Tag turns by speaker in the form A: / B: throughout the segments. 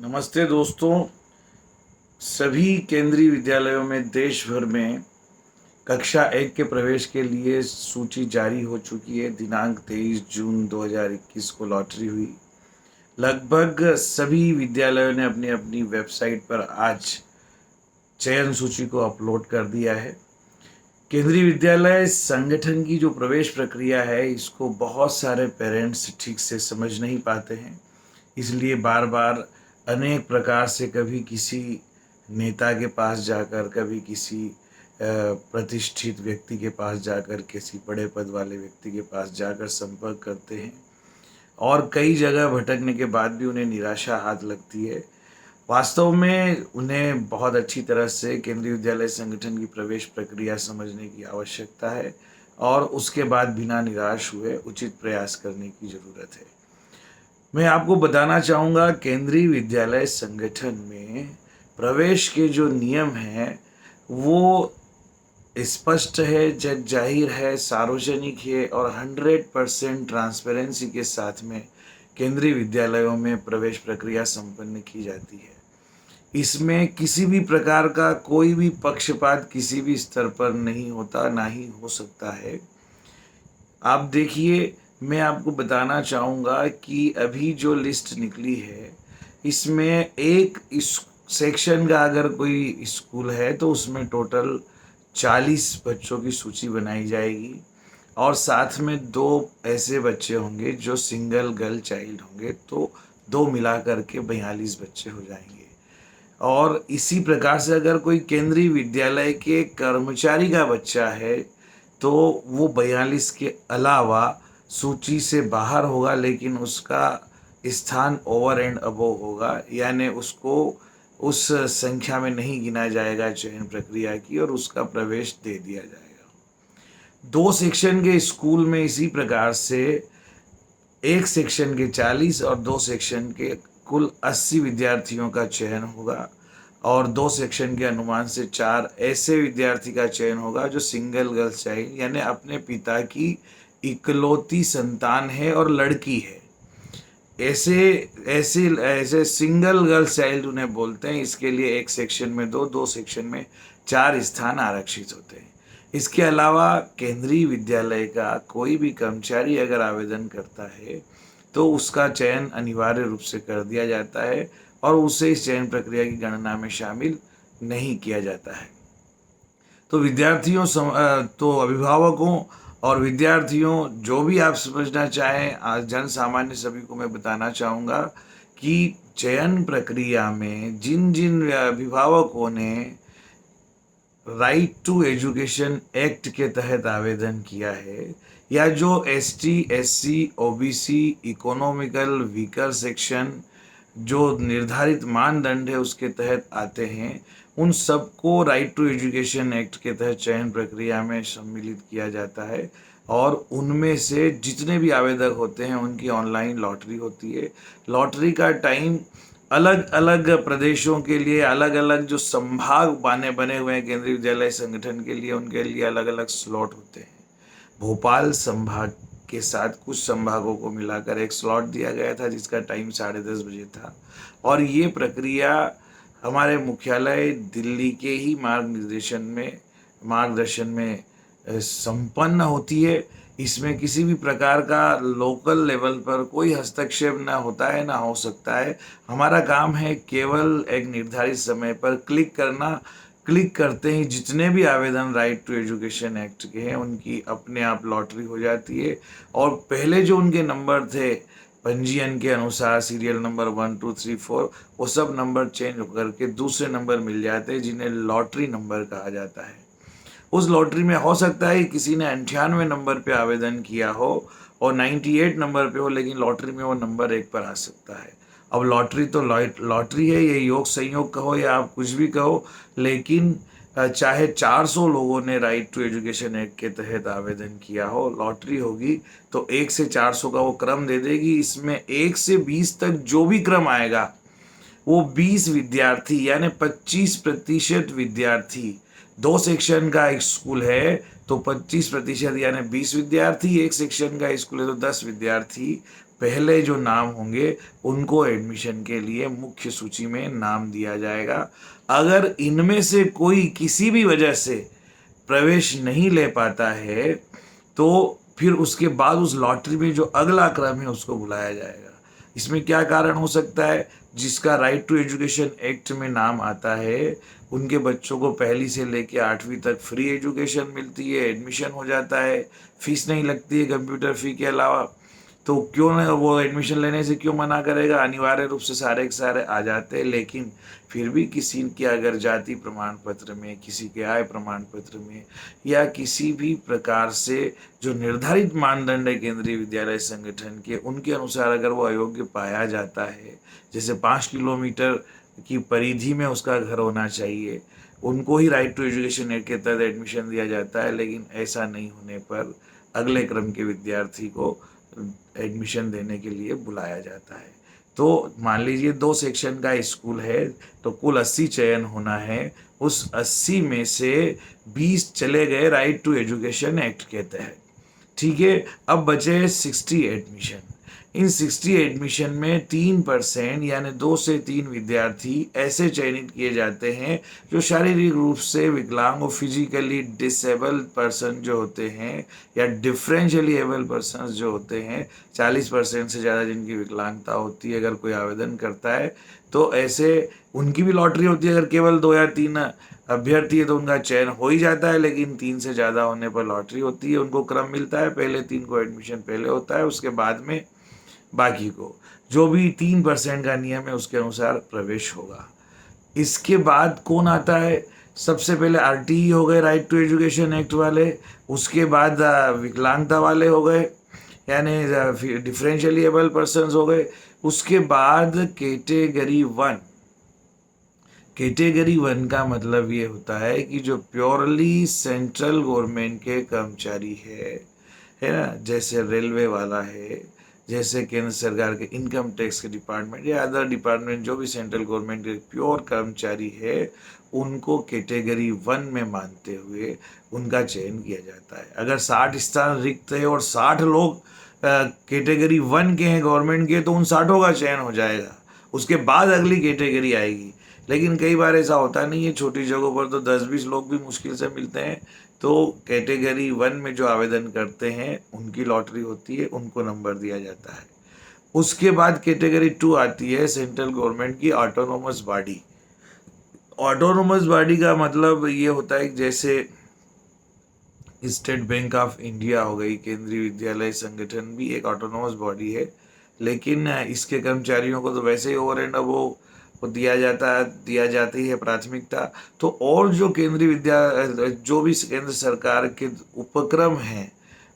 A: नमस्ते दोस्तों। सभी केंद्रीय विद्यालयों में देश भर में कक्षा 1 के प्रवेश के लिए सूची जारी हो चुकी है। दिनांक 23 जून 2021 को लॉटरी हुई। लगभग सभी विद्यालयों ने अपनी अपनी वेबसाइट पर आज चयन सूची को अपलोड कर दिया है। केंद्रीय विद्यालय संगठन की जो प्रवेश प्रक्रिया है, इसको बहुत सारे पेरेंट्स ठीक से समझ नहीं पाते हैं। इसलिए बार बार अनेक प्रकार से कभी किसी नेता के पास जाकर, कभी किसी प्रतिष्ठित व्यक्ति के पास जाकर, किसी बड़े पद वाले व्यक्ति के पास जाकर संपर्क करते हैं और कई जगह भटकने के बाद भी उन्हें निराशा हाथ लगती है। वास्तव में उन्हें बहुत अच्छी तरह से केंद्रीय विद्यालय संगठन की प्रवेश प्रक्रिया समझने की आवश्यकता है और उसके बाद बिना निराश हुए उचित प्रयास करने की ज़रूरत है। मैं आपको बताना चाहूँगा, केंद्रीय विद्यालय संगठन में प्रवेश के जो नियम हैं वो स्पष्ट है, जग जाहिर है, सार्वजनिक है और 100% ट्रांसपेरेंसी के साथ में केंद्रीय विद्यालयों में प्रवेश प्रक्रिया संपन्न की जाती है। इसमें किसी भी प्रकार का कोई भी पक्षपात किसी भी स्तर पर नहीं होता, ना ही हो सकता है। आप देखिए, मैं आपको बताना चाहूँगा कि अभी जो लिस्ट निकली है, इसमें एक इस सेक्शन का अगर कोई स्कूल है तो उसमें टोटल 40 बच्चों की सूची बनाई जाएगी और साथ में 2 ऐसे बच्चे होंगे जो सिंगल गर्ल चाइल्ड होंगे, तो 2 मिला करके 42 बच्चे हो जाएंगे। और इसी प्रकार से अगर कोई केंद्रीय विद्यालय के कर्मचारी का बच्चा है तो वो 42 के अलावा सूची से बाहर होगा, लेकिन उसका स्थान ओवर एंड अबव होगा, यानी उसको उस संख्या में नहीं गिना जाएगा चयन प्रक्रिया की और उसका प्रवेश दे दिया जाएगा। 2 सेक्शन के स्कूल में इसी प्रकार से एक सेक्शन के 40 और 2 सेक्शन के कुल 80 विद्यार्थियों का चयन होगा और 2 सेक्शन के अनुमान से 4 ऐसे विद्यार्थी का चयन होगा जो सिंगल गर्ल चाइल्ड यानी अपने पिता की इकलौती संतान है और लड़की है। ऐसे ऐसे ऐसे सिंगल गर्ल चाइल्ड उन्हें बोलते हैं। इसके लिए एक सेक्शन में 2 सेक्शन में 4 स्थान आरक्षित होते हैं। इसके अलावा केंद्रीय विद्यालय का कोई भी कर्मचारी अगर आवेदन करता है तो उसका चयन अनिवार्य रूप से कर दिया जाता है और उसे इस चयन प्रक्रिया की गणना में शामिल नहीं किया जाता है। तो तो अभिभावकों और विद्यार्थियों, जो भी आप समझना चाहें, जन सामान्य सभी को मैं बताना चाहूँगा कि चयन प्रक्रिया में जिन जिन अभिभावकों ने राइट टू एजुकेशन एक्ट के तहत आवेदन किया है या जो ST, SC, OBC, economical weaker section जो निर्धारित मानदंड है उसके तहत आते हैं, उन सबको राइट टू एजुकेशन एक्ट के तहत चयन प्रक्रिया में सम्मिलित किया जाता है और उनमें से जितने भी आवेदक होते हैं उनकी ऑनलाइन लॉटरी होती है। लॉटरी का टाइम अलग अलग प्रदेशों के लिए, अलग अलग जो संभाग बने हुए हैं केंद्रीय विद्यालय संगठन के लिए, उनके लिए अलग अलग स्लॉट होते हैं। भोपाल संभाग के साथ कुछ संभागों को मिलाकर एक स्लॉट दिया गया था जिसका टाइम 10:30 बजे था और ये प्रक्रिया हमारे मुख्यालय दिल्ली के ही मार्गदर्शन में संपन्न होती है। इसमें किसी भी प्रकार का लोकल लेवल पर कोई हस्तक्षेप ना होता है, ना हो सकता है। हमारा काम है केवल एक निर्धारित समय पर क्लिक करना। क्लिक करते ही जितने भी आवेदन राइट टू एजुकेशन एक्ट के हैं उनकी अपने आप लॉटरी हो जाती है और पहले जो उनके नंबर थे पंजीयन के अनुसार, सीरियल नंबर 1 2 3 4, वो सब नंबर चेंज होकर के दूसरे नंबर मिल जाते हैं जिन्हें लॉटरी नंबर कहा जाता है। उस लॉटरी में हो सकता है किसी ने 98 नंबर पे आवेदन किया हो और 98 नंबर पे हो, लेकिन लॉटरी में वो नंबर 1 पर आ सकता है। अब लॉटरी तो लॉटरी है, ये योग संयोग कहो या आप कुछ भी कहो, लेकिन चाहे 400 लोगों ने राइट टू एजुकेशन एक्ट के तहत आवेदन किया हो, लॉटरी होगी तो 1 से 400 का वो क्रम दे देगी। इसमें 1 से 20 तक जो भी क्रम आएगा वो 20 विद्यार्थी यानी 25% विद्यार्थी, 2 सेक्शन का एक स्कूल है तो 25% यानी 20 विद्यार्थी, एक सेक्शन का स्कूल है तो 10 विद्यार्थी पहले जो नाम होंगे उनको एडमिशन के लिए मुख्य सूची में नाम दिया जाएगा। अगर इनमें से कोई किसी भी वजह से प्रवेश नहीं ले पाता है तो फिर उसके बाद उस लॉटरी में जो अगला क्रम है उसको बुलाया जाएगा। इसमें क्या कारण हो सकता है? जिसका राइट टू एजुकेशन एक्ट में नाम आता है उनके बच्चों को पहली से लेके 8वीं तक फ्री एजुकेशन मिलती है, एडमिशन हो जाता है, फीस नहीं लगती है कंप्यूटर फी के अलावा। तो क्यों ना वो एडमिशन लेने से क्यों मना करेगा? अनिवार्य रूप से सारे के सारे आ जाते हैं, लेकिन फिर भी किसी के अगर जाति प्रमाण पत्र में, किसी के आय प्रमाण पत्र में या किसी भी प्रकार से जो निर्धारित मानदंड है केंद्रीय विद्यालय संगठन के, उनके अनुसार अगर वो अयोग्य पाया जाता है, जैसे 5 किलोमीटर की परिधि में उसका घर होना चाहिए, उनको ही राइट टू एजुकेशन एक्ट के तहत एडमिशन दिया जाता है। लेकिन ऐसा नहीं होने पर अगले क्रम के विद्यार्थी को एडमिशन देने के लिए बुलाया जाता है। तो मान लीजिए 2 सेक्शन का स्कूल है तो कुल 80 चयन होना है, उस 80 में से 20 चले गए राइट टू एजुकेशन एक्ट के तहत। ठीक है, अब बचे 60 एडमिशन। इन 60 एडमिशन में 3% यानी 2 से 3 विद्यार्थी ऐसे चयनित किए जाते हैं जो शारीरिक रूप से विकलांग और फिजिकली डिसेबल पर्सन जो होते हैं या डिफरेंशियली एबल पर्सन जो होते हैं, 40% से ज़्यादा जिनकी विकलांगता होती है, अगर कोई आवेदन करता है तो ऐसे उनकी भी लॉटरी होती है। अगर केवल 2 या 3 अभ्यर्थी है तो उनका चयन हो ही जाता है, लेकिन 3 से ज़्यादा होने पर लॉटरी होती है, उनको क्रम मिलता है, पहले 3 को एडमिशन पहले होता है, उसके बाद में बाकी को। जो भी 3% का नियम है उसके अनुसार प्रवेश होगा। इसके बाद कौन आता है? सबसे पहले आरटीई हो गए, राइट टू एजुकेशन एक्ट वाले, उसके बाद विकलांगता वाले हो गए यानी डिफरेंशियली एबल पर्सन हो गए, उसके बाद कैटेगरी 1। कैटेगरी 1 का मतलब ये होता है कि जो प्योरली सेंट्रल गवर्नमेंट के कर्मचारी है ना, जैसे रेलवे वाला है, जैसे केंद्र सरकार के इनकम टैक्स के डिपार्टमेंट या अदर डिपार्टमेंट, जो भी सेंट्रल गवर्नमेंट के प्योर कर्मचारी है, उनको कैटेगरी 1 में मानते हुए उनका चयन किया जाता है। अगर 60 स्थान रिक्त है और 60 लोग कैटेगरी 1 के हैं गवर्नमेंट के, तो उन 60 का चयन हो जाएगा, उसके बाद अगली कैटेगरी आएगी। लेकिन कई बार ऐसा होता नहीं है, छोटी जगहों पर तो 10-20 लोग भी मुश्किल से मिलते हैं, तो कैटेगरी 1 में जो आवेदन करते हैं उनकी लॉटरी होती है, उनको नंबर दिया जाता है। उसके बाद कैटेगरी 2 आती है सेंट्रल गवर्नमेंट की ऑटोनोमस बॉडी। ऑटोनोमस बॉडी का मतलब ये होता है कि जैसे स्टेट बैंक ऑफ इंडिया हो गई, केंद्रीय विद्यालय संगठन भी एक ऑटोनोमस बॉडी है, लेकिन इसके कर्मचारियों को तो वैसे ही ओवर एंड अबव दिया जाती है प्राथमिकता। तो और जो जो भी केंद्र सरकार के उपक्रम हैं,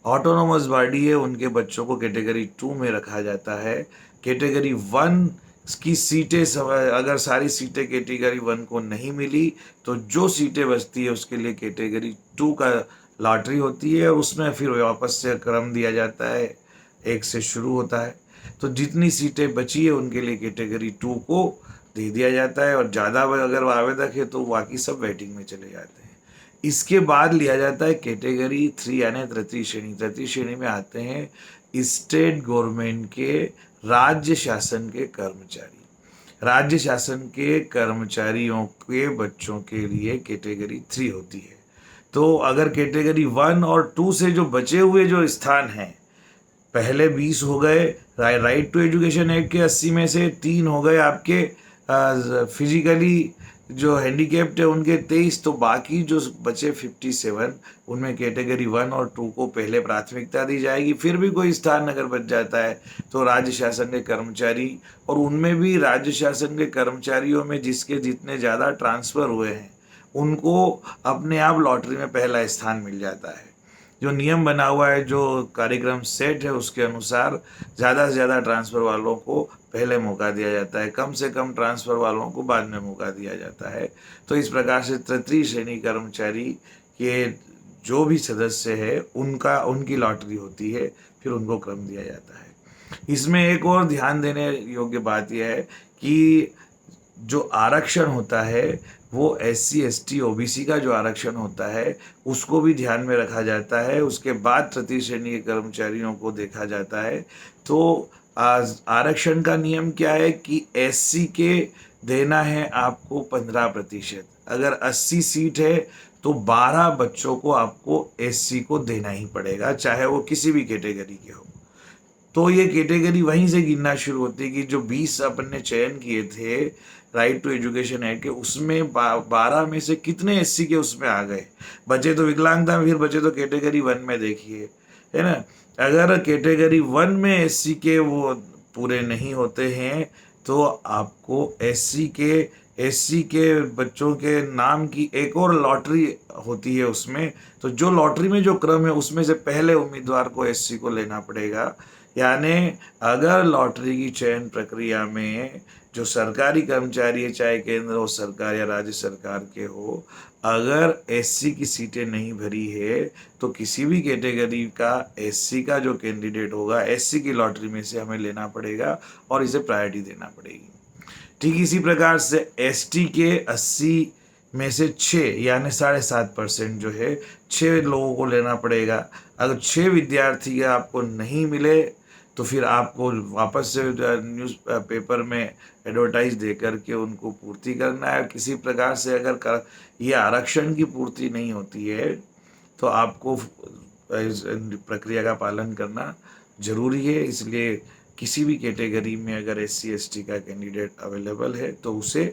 A: ऑटोनोमस बॉडी है, उनके बच्चों को कैटेगरी 2 में रखा जाता है। कैटेगरी 1 की सीटें अगर सारी सीटें कैटेगरी 1 को नहीं मिली तो जो सीटें बचती है उसके लिए कैटेगरी 2 का लॉटरी होती है, उसमें फिर वापस से क्रम दिया जाता है, 1 से शुरू होता है। तो जितनी सीटें बची है उनके लिए कैटेगरी 2 को दे दिया जाता है, और ज़्यादा अगर आवेदक है तो बाकी सब वेटिंग में चले जाते हैं। इसके बाद लिया जाता है कैटेगरी 3 यानी तृतीय श्रेणी। तृतीय श्रेणी में आते हैं स्टेट गवर्नमेंट के राज्य शासन के कर्मचारी। राज्य शासन के कर्मचारियों के बच्चों के लिए कैटेगरी 3 होती है। तो अगर कैटेगरी 1 और 2 से जो बचे हुए जो स्थान हैं, पहले 20 हो गए राइट टू एजुकेशन एक्ट के 80 में से, 3 हो गए आपके फिजिकली जो हैंडीकैप्ड है उनके 23, तो बाकी जो बचे 57 उनमें कैटेगरी 1 और 2 को पहले प्राथमिकता दी जाएगी। फिर भी कोई स्थान अगर बच जाता है तो राज्य शासन के कर्मचारी, और उनमें भी राज्य शासन के कर्मचारियों में जिसके जितने ज़्यादा ट्रांसफ़र हुए हैं उनको अपने आप लॉटरी में पहला स्थान मिल जाता है। जो नियम बना हुआ है, जो कार्यक्रम सेट है, उसके अनुसार ज़्यादा से ज़्यादा ट्रांसफ़र वालों को पहले मौका दिया जाता है, कम से कम ट्रांसफ़र वालों को बाद में मौका दिया जाता है। तो इस प्रकार से तृतीय श्रेणी कर्मचारी के जो भी सदस्य है उनकी लॉटरी होती है, फिर उनको क्रम दिया जाता है। इसमें एक और ध्यान देने योग्य बात यह है कि जो आरक्षण होता है वो SC ST OBC का जो आरक्षण होता है उसको भी ध्यान में रखा जाता है। उसके बाद तृतीय श्रेणी के कर्मचारियों को देखा जाता है। तो आज आरक्षण का नियम क्या है कि एससी के देना है आपको 15%। अगर 80 सीट है तो 12 बच्चों को आपको एससी को देना ही पड़ेगा, चाहे वो किसी भी कैटेगरी के हो। तो ये कैटेगरी वहीं से गिनना शुरू होती है कि जो 20 अपन ने चयन किए थे राइट टू एजुकेशन एक्ट के, उसमें 12 में से कितने एससी के उसमें आ गए। बचे तो विकलांगता में, फिर बचे तो कैटेगरी 1 में, देखिए, है ना। अगर कैटेगरी 1 में एससी के वो पूरे नहीं होते हैं तो आपको एससी के बच्चों के नाम की एक और लॉटरी होती है उसमें। तो जो लॉटरी में जो क्रम है उसमें से पहले उम्मीदवार को एससी को लेना पड़ेगा। यानी अगर लॉटरी की चयन प्रक्रिया में जो सरकारी कर्मचारी है, चाहे केंद्र हो सरकार या राज्य सरकार के हो, अगर एससी की सीटें नहीं भरी है तो किसी भी कैटेगरी का एससी का जो कैंडिडेट होगा एससी की लॉटरी में से हमें लेना पड़ेगा और इसे प्रायोरिटी देना पड़ेगी। ठीक इसी प्रकार से एसटी के 80 में से 6 यानी 7.5% जो है 6 लोगों को लेना पड़ेगा। अगर 6 विद्यार्थी आपको नहीं मिले तो फिर आपको वापस से न्यूज़ पेपर में एडवर्टाइज दे करके उनको पूर्ति करना है। किसी प्रकार से अगर ये आरक्षण की पूर्ति नहीं होती है तो आपको इस प्रक्रिया का पालन करना जरूरी है। इसलिए किसी भी कैटेगरी में अगर एससी एसटी का कैंडिडेट अवेलेबल है तो उसे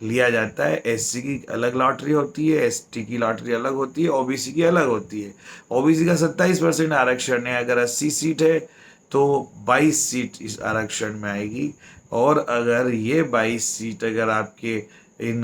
A: लिया जाता है। एससी की अलग लॉटरी होती है, एसटी की लॉटरी अलग होती है, ओबीसी की अलग होती है। ओबीसी का 27% आरक्षण है, अगर 80 सीट है तो 22 सीट इस आरक्षण में आएगी। और अगर ये 22 सीट अगर आपके इन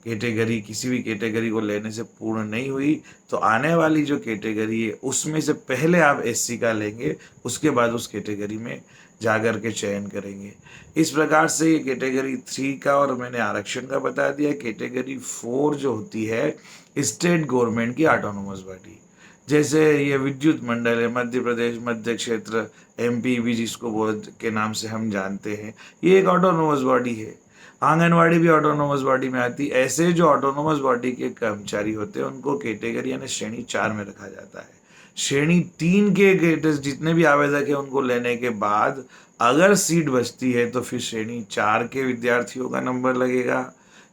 A: कैटेगरी किसी भी कैटेगरी को लेने से पूर्ण नहीं हुई तो आने वाली जो कैटेगरी है उसमें से पहले आप एससी का लेंगे, उसके बाद उस कैटेगरी में जाकर के चयन करेंगे। इस प्रकार से ये कैटेगरी 3 का और मैंने आरक्षण का बता दिया। कैटेगरी 4 जो होती है स्टेट गवर्नमेंट की ऑटोनोमस बॉडी, जैसे ये विद्युत मंडल है, मध्य प्रदेश मध्य क्षेत्र एमपी भी जिसको बोल के नाम से हम जानते हैं, ये एक ऑटोनोमस बॉडी है। आंगनवाड़ी भी ऑटोनोमस बॉडी में आती है। ऐसे जो ऑटोनोमस बॉडी के कर्मचारी होते हैं उनको कैटेगरी यानी श्रेणी 4 में रखा जाता है। श्रेणी 3 के जितने भी आवेदक है उनको लेने के बाद अगर सीट बचती है तो फिर श्रेणी 4 के विद्यार्थियों का नंबर लगेगा।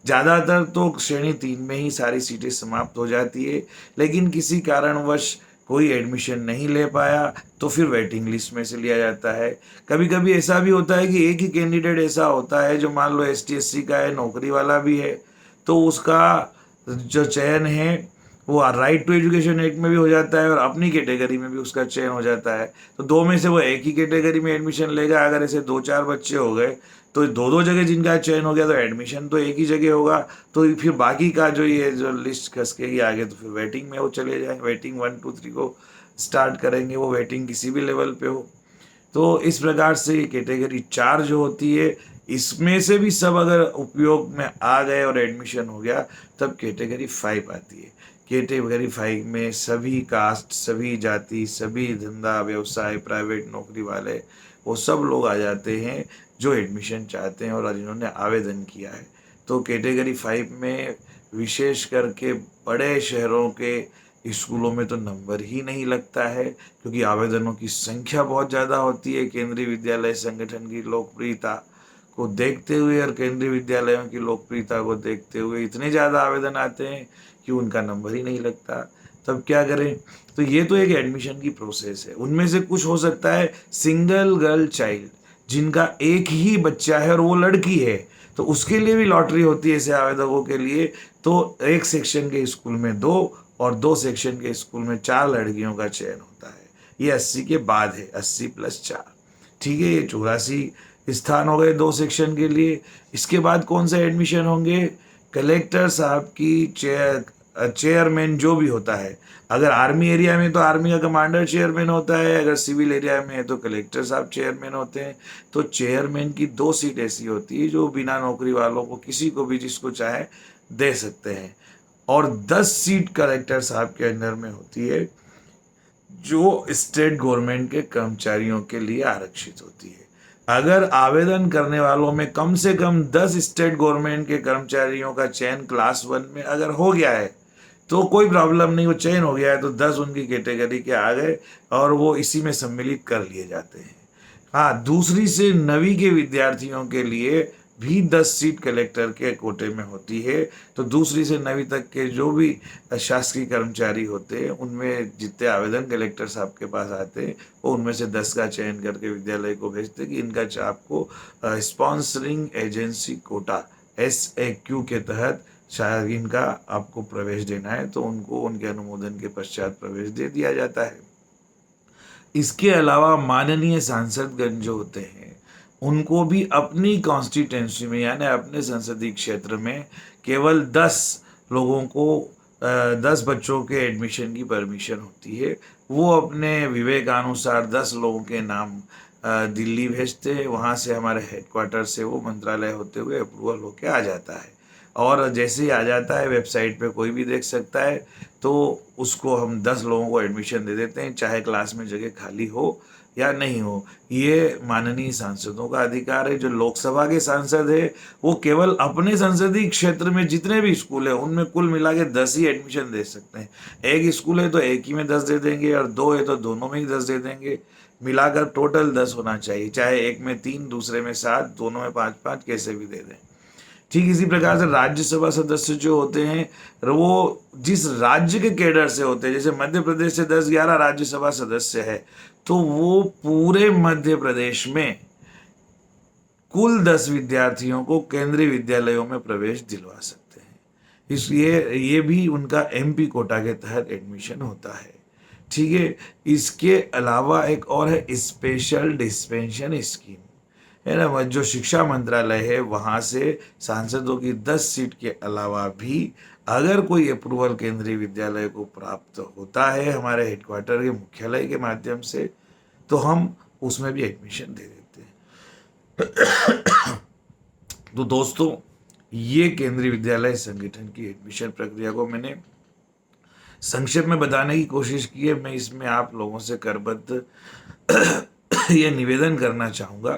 A: ज़्यादातर तो श्रेणी 3 में ही सारी सीटें समाप्त हो जाती है, लेकिन किसी कारणवश कोई एडमिशन नहीं ले पाया तो फिर वेटिंग लिस्ट में से लिया जाता है। कभी कभी ऐसा भी होता है कि एक ही कैंडिडेट ऐसा होता है जो मान लो एसटी एससी का है, नौकरी वाला भी है, तो उसका जो चयन है वो राइट टू एजुकेशन एक्ट में भी हो जाता है और अपनी कैटेगरी में भी उसका चयन हो जाता है। तो दो में से वो एक ही कैटेगरी में एडमिशन लेगा। अगर ऐसे 2-4 बच्चे हो गए तो दो जगह जिनका चयन हो गया तो एडमिशन तो एक ही जगह होगा। तो फिर बाकी का जो ये जो लिस्ट खसकेगी आगे तो फिर वेटिंग में वो चले जाएंगे। वेटिंग 1 2 3 को स्टार्ट करेंगे, वो वेटिंग किसी भी लेवल पे हो। तो इस प्रकार से ये कैटेगरी 4 जो होती है इसमें से भी सब अगर उपयोग में आ गए और एडमिशन हो गया तब कैटेगरी 5 आती है। कैटेगरी 5 में सभी कास्ट, सभी जाति, सभी धंधा व्यवसाय, प्राइवेट नौकरी वाले वो सब लोग आ जाते हैं जो एडमिशन चाहते हैं और जिन्होंने आवेदन किया है। तो कैटेगरी 5 में विशेष करके बड़े शहरों के स्कूलों में तो नंबर ही नहीं लगता है क्योंकि आवेदनों की संख्या बहुत ज़्यादा होती है। केंद्रीय विद्यालय संगठन की लोकप्रियता को देखते हुए और केंद्रीय विद्यालयों की लोकप्रियता को देखते हुए इतने ज़्यादा आवेदन आते हैं कि उनका नंबर ही नहीं लगता। तब क्या करें? तो ये तो एक एडमिशन की प्रोसेस है। उनमें से कुछ हो सकता है सिंगल गर्ल चाइल्ड, जिनका एक ही बच्चा है और वो लड़की है, तो उसके लिए भी लॉटरी होती है ऐसे आवेदकों के लिए। तो एक सेक्शन के स्कूल में 2 और 2 सेक्शन के स्कूल में 4 लड़कियों का चयन होता है। ये 80 के बाद है, 80 + 4, ठीक है। ये 84 स्थान हो गए 2 सेक्शन के लिए। इसके बाद कौन से एडमिशन होंगे? कलेक्टर साहब की चेयरमैन जो भी होता है, अगर आर्मी एरिया में तो आर्मी का कमांडर चेयरमैन होता है, अगर सिविल एरिया में है तो कलेक्टर साहब चेयरमैन होते हैं। तो चेयरमैन की 2 सीट ऐसी होती है जो बिना नौकरी वालों को किसी को भी जिसको चाहे दे सकते हैं, और 10 सीट कलेक्टर साहब के अंडर में होती है जो स्टेट गवर्नमेंट के कर्मचारियों के लिए आरक्षित होती है। अगर आवेदन करने वालों में कम से कम 10 स्टेट गवर्नमेंट के कर्मचारियों का चयन क्लास 1 में अगर हो गया है तो कोई प्रॉब्लम नहीं, वो चयन हो गया है तो 10 उनकी कैटेगरी के आ गए और वो इसी में सम्मिलित कर लिए जाते हैं। हाँ, दूसरी से नवीं के विद्यार्थियों के लिए भी 10 सीट कलेक्टर के कोटे में होती है। तो दूसरी से नवीं तक के जो भी शासकीय कर्मचारी होते हैं, उनमें जितने आवेदन कलेक्टर साहब के पास आते हैं, वो उनमें से 10 का चयन करके विद्यालय को भेजते हैं कि इनका आपको स्पॉन्सरिंग एजेंसी कोटा SAQ के तहत शायद इनका आपको प्रवेश देना है, तो उनको उनके अनुमोदन के पश्चात प्रवेश दे दिया जाता है। इसके अलावा माननीय सांसदगण जो होते हैं, उनको भी अपनी कॉन्स्टिट्यूंसी में यानी अपने संसदीय क्षेत्र में केवल 10 लोगों को 10 बच्चों के एडमिशन की परमिशन होती है। वो अपने विवेकानुसार 10 लोगों के नाम दिल्ली भेजते हैं, वहाँ से हमारे हेडक्वार्टर से वो मंत्रालय होते हुए अप्रूवल होके आ जाता है। और जैसे ही आ जाता है, वेबसाइट पे कोई भी देख सकता है, तो उसको हम 10 लोगों को एडमिशन दे देते हैं, चाहे क्लास में जगह खाली हो या नहीं हो। ये माननीय सांसदों का अधिकार है। जो लोकसभा के सांसद है, वो केवल अपने संसदीय क्षेत्र में जितने भी स्कूल है, उनमें कुल मिला के 10 ही एडमिशन दे सकते हैं। एक स्कूल है तो एक ही में 10 दे देंगे, और 2 है तो दोनों में ही 10 दे देंगे। मिलाकर टोटल 10 होना चाहिए, चाहे एक में 3, दूसरे में 7, दोनों में 5-5, कैसे भी दे दें। ठीक इसी प्रकार से राज्यसभा सदस्य जो होते हैं, वो जिस राज्य के कैडर से होते हैं, जैसे मध्य प्रदेश से 10-11 राज्यसभा सदस्य है, तो वो पूरे मध्य प्रदेश में कुल 10 विद्यार्थियों को केंद्रीय विद्यालयों में प्रवेश दिलवा सकते हैं। इसलिए ये भी उनका MP कोटा के तहत एडमिशन होता है। ठीक है। इसके अलावा एक और है स्पेशल डिस्पेंशन स्कीम, है ना। जो शिक्षा मंत्रालय है, वहाँ से सांसदों की 10 सीट के अलावा भी अगर कोई अप्रूवल केंद्रीय विद्यालय को प्राप्त होता है हमारे हेडक्वार्टर के मुख्यालय के माध्यम से, तो हम उसमें भी एडमिशन दे देते हैं। तो दोस्तों, ये केंद्रीय विद्यालय संगठन की एडमिशन प्रक्रिया को मैंने संक्षेप में बताने की कोशिश की है। मैं इसमें आप लोगों से करबद्ध ये निवेदन करना चाहूँगा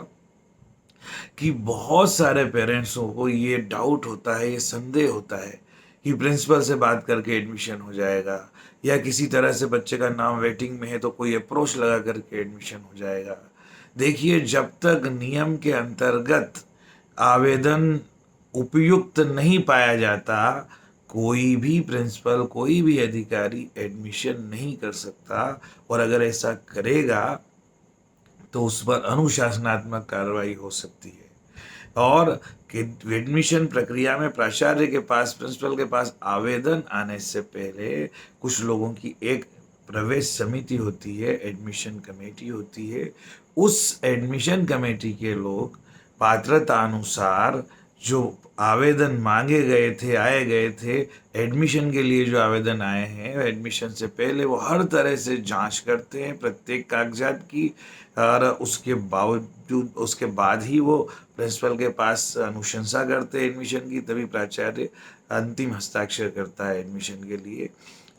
A: कि बहुत सारे पेरेंट्सों को ये डाउट होता है, ये संदेह होता है कि प्रिंसिपल से बात करके एडमिशन हो जाएगा, या किसी तरह से बच्चे का नाम वेटिंग में है तो कोई अप्रोच लगा करके एडमिशन हो जाएगा। देखिए, जब तक नियम के अंतर्गत आवेदन उपयुक्त नहीं पाया जाता, कोई भी प्रिंसिपल, कोई भी अधिकारी एडमिशन नहीं कर सकता। और अगर ऐसा करेगा तो उस पर अनुशासनात्मक कार्रवाई हो सकती है। और एडमिशन प्रक्रिया में प्राचार्य के पास, प्रिंसिपल के पास आवेदन आने से पहले कुछ लोगों की एक प्रवेश समिति होती है, एडमिशन कमेटी होती है। उस एडमिशन कमेटी के लोग पात्रता अनुसार जो आवेदन मांगे गए थे, आए गए थे, एडमिशन के लिए जो आवेदन आए हैं, एडमिशन से पहले वो हर तरह से जांच करते हैं प्रत्येक कागजात की, और उसके बाद ही वो प्रिंसिपल के पास अनुशंसा करते हैं एडमिशन की, तभी प्राचार्य अंतिम हस्ताक्षर करता है एडमिशन के लिए।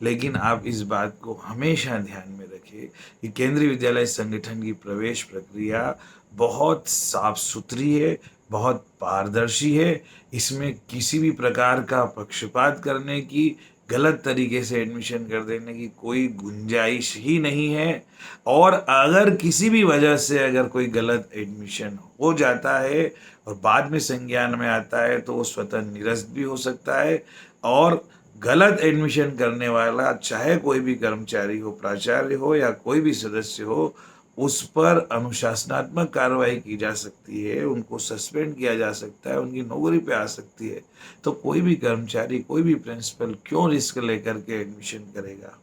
A: लेकिन आप इस बात को हमेशा ध्यान में रखें कि केंद्रीय विद्यालय संगठन की प्रवेश प्रक्रिया बहुत साफ सुथरी है, बहुत पारदर्शी है। इसमें किसी भी प्रकार का पक्षपात करने की, गलत तरीके से एडमिशन कर देने की कोई गुंजाइश ही नहीं है। और अगर किसी भी वजह से अगर कोई गलत एडमिशन हो जाता है और बाद में संज्ञान में आता है, तो वो स्वतः निरस्त भी हो सकता है। और गलत एडमिशन करने वाला, चाहे कोई भी कर्मचारी हो, प्राचार्य हो या कोई भी सदस्य हो, उस पर अनुशासनात्मक कार्रवाई की जा सकती है, उनको सस्पेंड किया जा सकता है, उनकी नौकरी पे आ सकती है। तो कोई भी कर्मचारी, कोई भी प्रिंसिपल क्यों रिस्क लेकर के एडमिशन करेगा।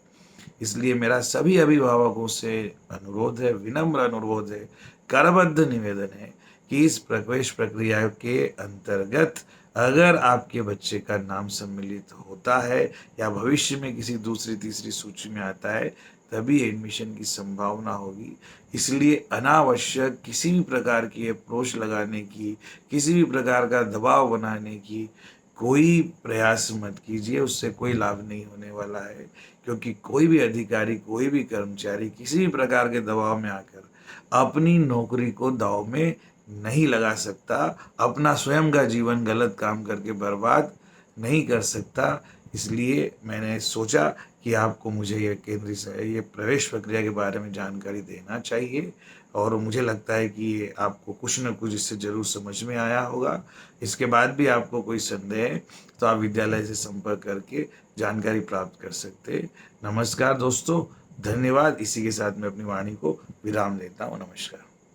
A: इसलिए मेरा सभी अभिभावकों से अनुरोध है, विनम्र अनुरोध है, करबद्ध निवेदन है कि इस प्रवेश प्रक्रिया के अंतर्गत अगर आपके बच्चे का नाम सम्मिलित होता है या भविष्य में किसी दूसरी तीसरी सूची में आता है, तभी एडमिशन की संभावना होगी। इसलिए अनावश्यक किसी भी प्रकार की अप्रोच लगाने की, किसी भी प्रकार का दबाव बनाने की कोई प्रयास मत कीजिए, उससे कोई लाभ नहीं होने वाला है। क्योंकि कोई भी अधिकारी, कोई भी कर्मचारी किसी भी प्रकार के दबाव में आकर अपनी नौकरी को दांव में नहीं लगा सकता, अपना स्वयं का जीवन गलत काम करके बर्बाद नहीं कर सकता। इसलिए मैंने सोचा कि आपको मुझे ये प्रवेश प्रक्रिया के बारे में जानकारी देना चाहिए। और मुझे लगता है कि ये आपको कुछ न कुछ इससे ज़रूर समझ में आया होगा। इसके बाद भी आपको कोई संदेह है तो आप विद्यालय से संपर्क करके जानकारी प्राप्त कर सकते हैं। नमस्कार दोस्तों, धन्यवाद। इसी के साथ मैं अपनी वाणी को विराम देता हूँ। नमस्कार।